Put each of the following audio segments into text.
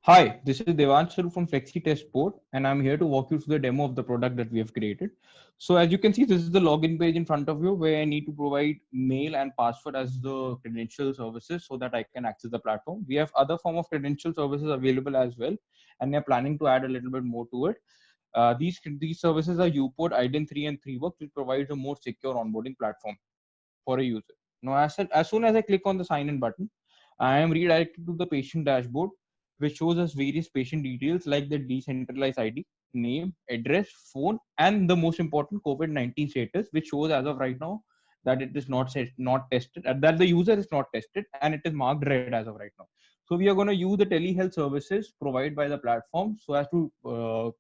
Hi, this is Devanshu from FlextTest board, and I'm here to walk you through the demo of the product that we have created. So as you can see, this is the login page in front of you where I need to provide mail and password as the credential services so that I can access the platform. We have other form of credential services available as well, and we're planning to add a little bit more to it. These services are UPort, IDEN3, and 3works, which provides a more secure onboarding platform for a user. Now, as soon as I click on the sign in button, I am redirected to the patient dashboard, which shows us various patient details like the decentralized ID, name, address, phone, and the most important COVID-19 status, which shows as of right now that it is not tested, that the user is not tested, and it is marked red as of right now. So we are going to use the telehealth services provided by the platform so as to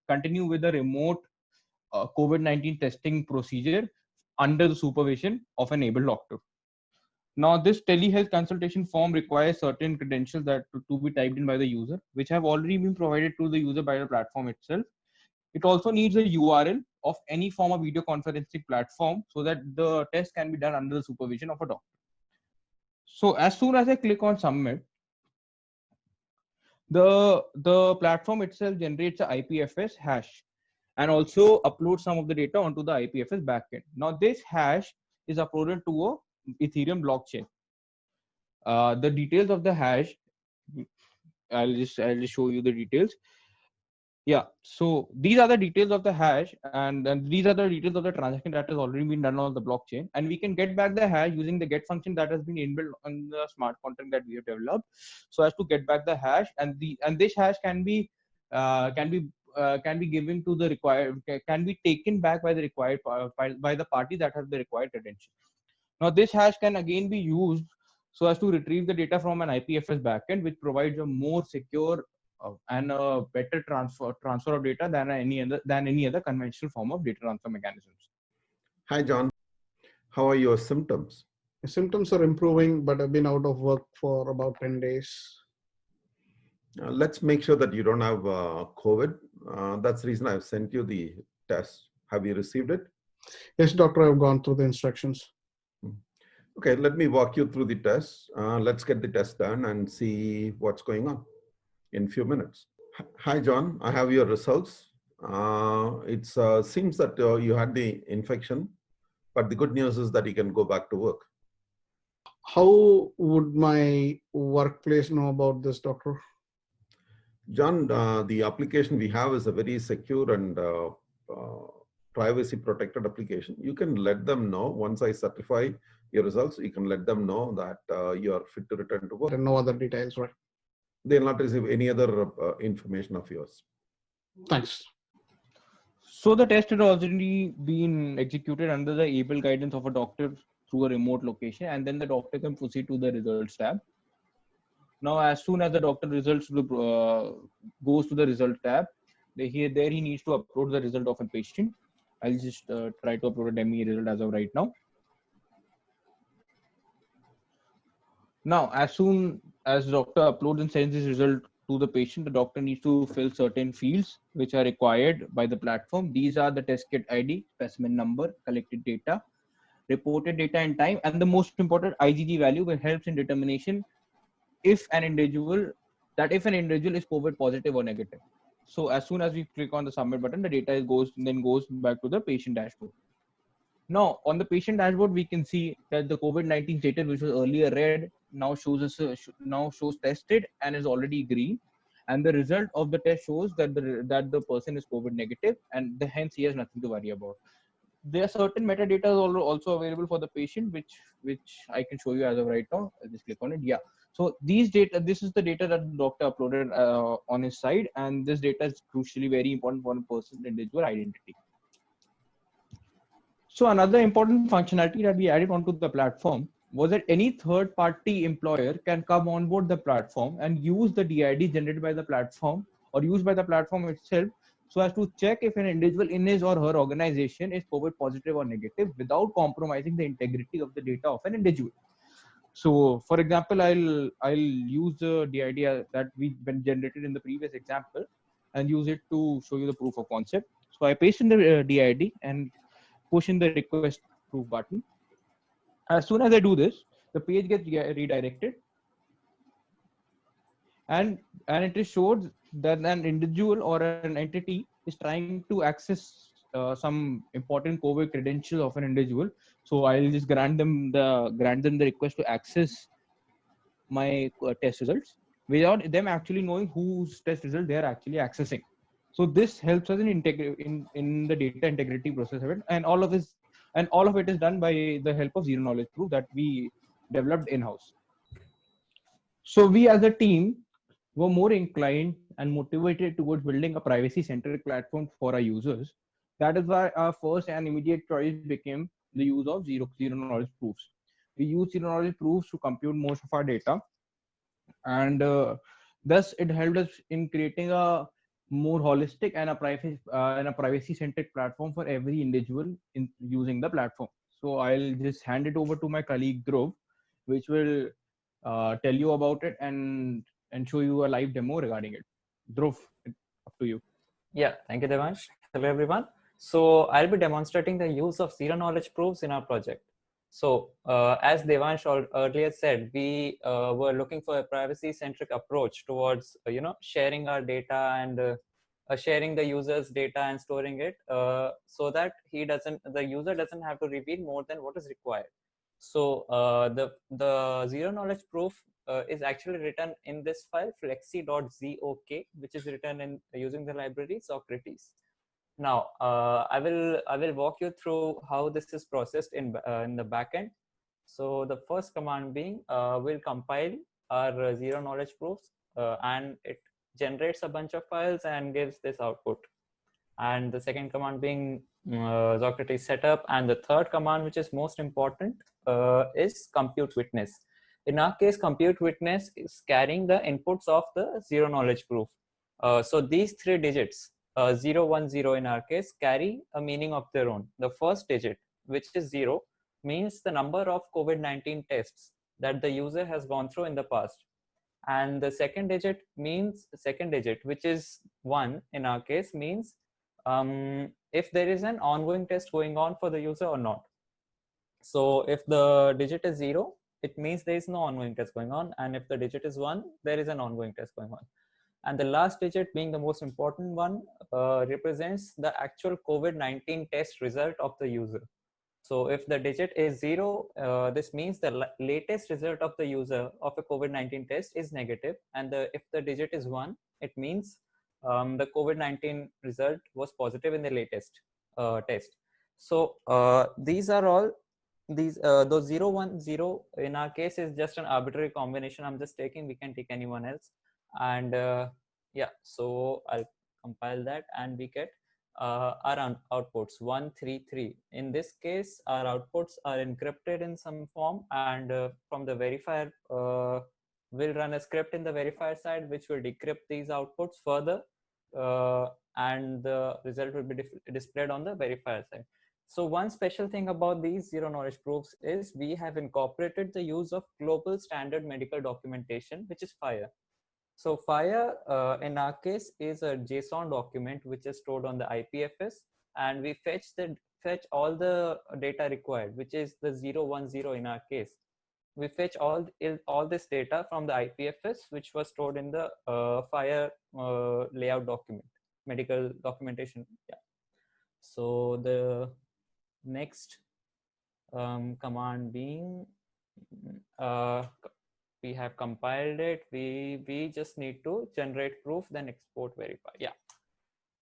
continue with the remote COVID-19 testing procedure under the supervision of an able doctor. Now, this telehealth consultation form requires certain credentials that to be typed in by the user, which have already been provided to the user by the platform itself. It also needs a URL of any form of video conferencing platform so that the test can be done under the supervision of a doctor. So as soon as I click on submit, the platform itself generates a IPFS hash and also upload some of the data onto the IPFS backend. Now this hash is uploaded to a Ethereum blockchain. The details of the hash, I'll just show you the details. Yeah, so these are the details of the hash, and these are the details of the transaction that has already been done on the blockchain, and we can get back the hash using the get function that has been inbuilt on the smart contract that we have developed, so as to get back the hash, and this hash can be given to the required, can be taken back by the required by the party that has the required credentials. Now this hash can again be used so as to retrieve the data from an IPFS backend, which provides a more secure and a better transfer of data than any other conventional form of data transfer mechanisms. Hi, John. How are your symptoms? The symptoms are improving, but I've been out of work for about 10 days. Let's make sure that you don't have COVID. That's the reason I've sent you the test. Have you received it? Yes, doctor, I've gone through the instructions. Okay, let me walk you through the test. Let's get the test done and see what's going on in a few minutes. Hi, John. I have your results. It seems that you had the infection, but the good news is that you can go back to work. How would my workplace know about this, doctor? John, the application we have is a very secure and privacy protected application. You can let them know once I certify your results, you can let them know that you are fit to return to work. And no other details, right? They'll not receive any other information of yours. Thanks. So the test had already been executed under the able guidance of a doctor through a remote location, and then the doctor can proceed to the results tab. Now, as soon as the doctor results goes to the result tab, there he needs to upload the result of a patient. I'll just try to upload a dummy result as of right now. Now, as soon as the doctor uploads and sends his result to the patient, the doctor needs to fill certain fields which are required by the platform. These are the test kit ID, specimen number, collected data, reported data and time, and the most important IgG value, which helps in determination if an individual is COVID positive or negative. So as soon as we click on the submit button, the data goes back to the patient dashboard. Now on the patient dashboard, we can see that the COVID-19 status, which was earlier red, now shows tested and is already green, and the result of the test shows that the person is COVID negative, and hence he has nothing to worry about. There are certain metadata also available for the patient, which I can show you as of right now. I'll just click on it. Yeah. So this is the data that the doctor uploaded on his side, and this data is crucially very important for a person's individual identity. So another important functionality that we added onto the platform was that any third-party employer can come on board the platform and use the DID generated by the platform or used by the platform itself, so as to check if an individual in his or her organization is COVID positive or negative without compromising the integrity of the data of an individual. So, for example, I'll use the DID that we've been generated in the previous example and use it to show you the proof of concept. So I paste in the DID and push in the request proof button. As soon as I do this, the page gets redirected, and it is showed that an individual or an entity is trying to access some important COVID credential of an individual. So I'll just grant them the request to access my test results without them actually knowing whose test result they are actually accessing. So this helps us in the data integrity process of it, and all of it is done by the help of zero knowledge proof that we developed in house. So we as a team were more inclined and motivated towards building a privacy centric platform for our users. That is why our first and immediate choice became the use of zero knowledge proofs. We use zero knowledge proofs to compute most of our data, and thus it helped us in creating a more holistic and a privacy centric platform for every individual in using the platform. So I'll just hand it over to my colleague Dhruv, which will tell you about it and show you a live demo regarding it. Dhruv, up to you. Yeah, thank you, Devansh. Hello, everyone. So I'll be demonstrating the use of zero knowledge proofs in our project. So as Devansh earlier said, we were looking for a privacy-centric approach towards sharing our data and sharing the user's data and storing it so that the user doesn't have to reveal more than what is required. So the zero knowledge proof is actually written in this file flexi.zok, which is written in using the library Socrates. Now I will walk you through how this is processed in the backend. So the first command being will compile our zero knowledge proofs and it generates a bunch of files and gives this output. And the second command being Socrates setup, and the third command, which is most important, is compute witness. In our case, compute witness is carrying the inputs of the zero knowledge proof. So these three digits, 0, 1, 0 in our case, carry a meaning of their own. The first digit, which is 0, means the number of COVID-19 tests that the user has gone through in the past. And the second digit, which is 1 in our case, means if there is an ongoing test going on for the user or not. So if the digit is 0, it means there is no ongoing test going on, and if the digit is 1, there is an ongoing test going on. And the last digit, being the most important one, represents the actual COVID-19 test result of the user. So if the digit is 0, this means the latest result of the user of a COVID-19 test is negative, and if the digit is 1, it means the COVID-19 result was positive in the latest test. So these are all those 0, 1, 0 in our case is just an arbitrary combination I'm just taking. We can take anyone else, and yeah, so I'll compile that and we get our outputs 1, 3, 3. In this case, our outputs are encrypted in some form, and from the verifier, we'll run a script in the verifier side which will decrypt these outputs further, and the result will be displayed on the verifier side. So one special thing about these zero knowledge proofs is we have incorporated the use of global standard medical documentation, which is FHIR. So FHIR in our case is a JSON document which is stored on the IPFS, and we fetch all the data required, which is the 0, 1, 0 in our case. We fetch all this data from the IPFS, which was stored in the FHIR layout document, medical documentation. Yeah. So the next command being we have compiled it. We just need to generate proof, then export verify. Yeah,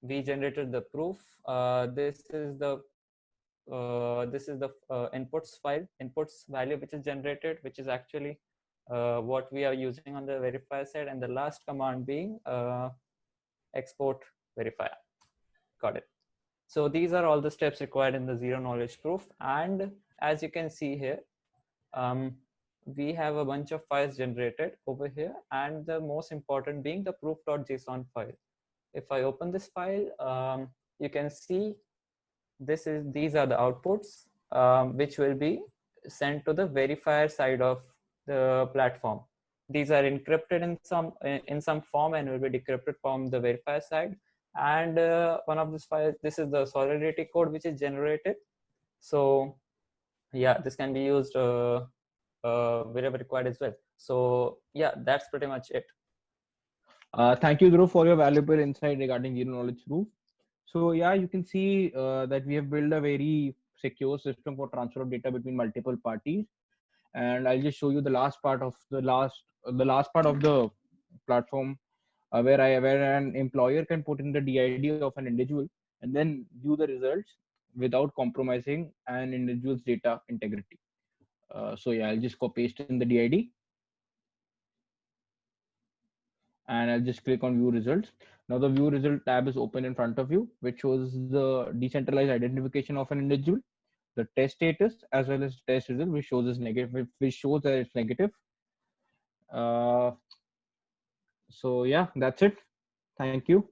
we generated the proof. This is the inputs value which is generated, which is actually what we are using on the verifier side, and the last command being export verifier. Got it. So these are all the steps required in the zero knowledge proof, and as you can see here, we have a bunch of files generated over here, and the most important being the proof.json file. If I open this file, you can see these are the outputs which will be sent to the verifier side of the platform. These are encrypted in some form and will be decrypted from the verifier side. And one of these files, this is the solidity code which is generated. So yeah, this can be used wherever required as well. So yeah, that's pretty much it. Thank you, Dhruv, for your valuable insight regarding zero knowledge proof. So yeah, you can see that we have built a very secure system for transfer of data between multiple parties. And I'll just show you the last part of the last part of the platform, where an employer can put in the DID of an individual and then view the results without compromising an individual's data integrity. So yeah, I'll just copy paste in the DID, and I'll just click on view results. Now the view result tab is open in front of you, which shows the decentralized identification of an individual, the test status, as well as test result, which shows is negative, which shows that it's negative. Uh, so yeah, that's it. Thank you.